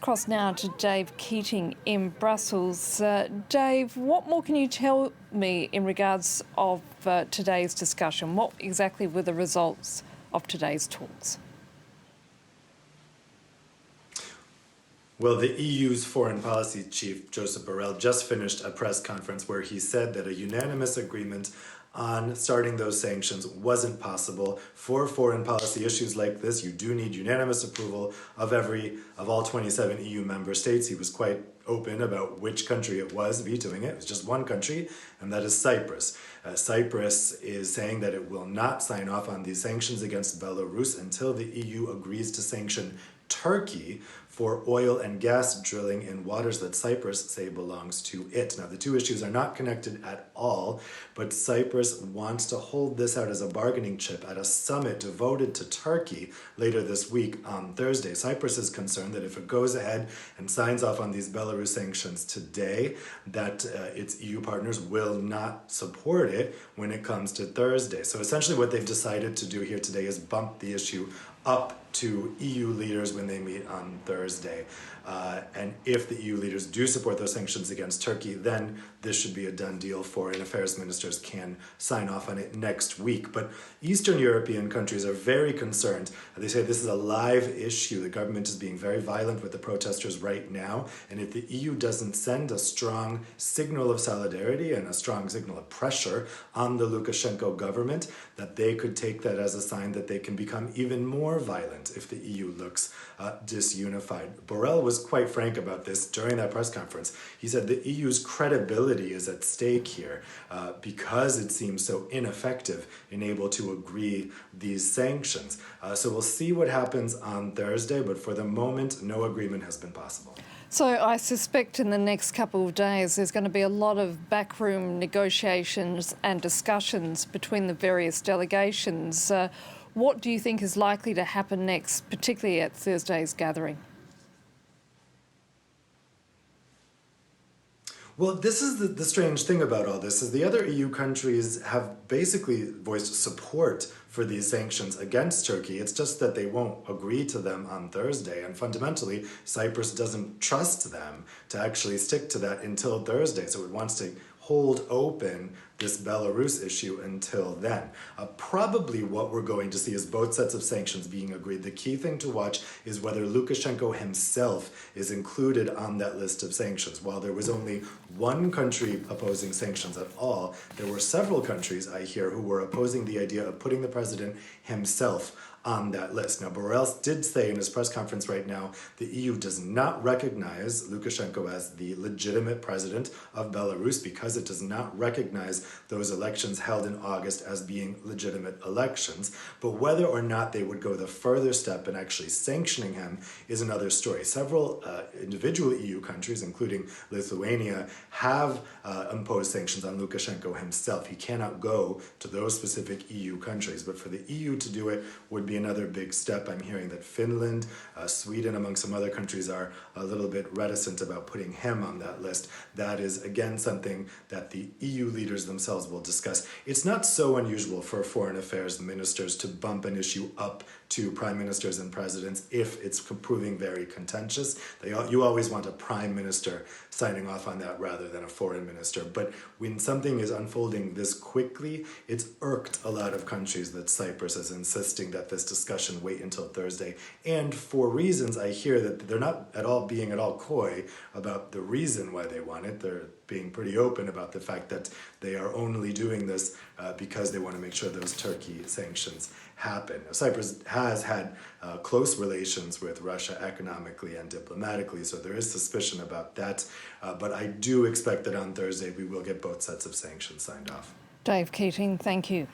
across now to Dave Keating in Brussels. Dave, what more can you tell me in regards of today's discussion? What exactly were the results of today's talks? Well, the EU's foreign policy chief, Josep Borrell, just finished a press conference where he said that a unanimous agreement on starting those sanctions wasn't possible. For foreign policy issues like this, you do need unanimous approval of all 27 EU member states. He was quite open about which country it was vetoing it. It was just one country, and that is Cyprus. Cyprus is saying that it will not sign off on these sanctions against Belarus until the EU agrees to sanction Turkey for oil and gas drilling in waters that Cyprus say belongs to it. Now, the two issues are not connected at all, but Cyprus wants to hold this out as a bargaining chip at a summit devoted to Turkey later this week on Thursday. Cyprus is concerned that if it goes ahead and signs off on these Belarus sanctions today, that its EU partners will not support it when it comes to Thursday. So essentially what they've decided to do here today is bump the issue up to EU leaders when they meet on Thursday. And if the EU leaders do support those sanctions against Turkey, then this should be a done deal. Foreign affairs ministers can sign off on it next week. But Eastern European countries are very concerned. They say this is a live issue. The government is being very violent with the protesters right now. And if the EU doesn't send a strong signal of solidarity and a strong signal of pressure on the Lukashenko government, that they could take that as a sign that they can become even more violent if the EU looks disunified. Borrell was quite frank about this during that press conference. He said the EU's credibility is at stake here because it seems so ineffective in able to agree these sanctions. So we'll see what happens on Thursday, but for the moment, no agreement has been possible. So I suspect in the next couple of days there's going to be a lot of backroom negotiations and discussions between the various delegations. What do you think is likely to happen next, particularly at Thursday's gathering? Well, this is the strange thing about all this, is the other EU countries have basically voiced support for these sanctions against Turkey. It's just that they won't agree to them on Thursday. And fundamentally, Cyprus doesn't trust them to actually stick to that until Thursday. So it wants to hold open this Belarus issue until then. Probably what we're going to see is both sets of sanctions being agreed. The key thing to watch is whether Lukashenko himself is included on that list of sanctions. While there was only one country opposing sanctions at all, there were several countries, I hear, who were opposing the idea of putting the president himself on that list. Now, Borrell did say in his press conference right now, the EU does not recognize Lukashenko as the legitimate president of Belarus because it does not recognize those elections held in August as being legitimate elections. But whether or not they would go the further step in actually sanctioning him is another story. Several individual EU countries, including Lithuania, have imposed sanctions on Lukashenko himself. He cannot go to those specific EU countries. But for the EU to do it would be another big step. I'm hearing that Finland, Sweden, among some other countries, are a little bit reticent about putting him on that list. That is, again, something that the EU leaders themselves will discuss. It's not so unusual for foreign affairs ministers to bump an issue up to prime ministers and presidents if it's proving very contentious. You always want a prime minister signing off on that rather than a foreign minister. But when something is unfolding this quickly, it's irked a lot of countries that Cyprus is insisting that this discussion wait until Thursday. And for reasons, I hear that they're not at all being at all coy about the reason why they want it. They're being pretty open about the fact that they are only doing this because they want to make sure those Turkey sanctions happen. Now, Cyprus has had close relations with Russia economically and diplomatically, so there is suspicion about that. But I do expect that on Thursday we will get both sets of sanctions signed off. Dave Keating, thank you.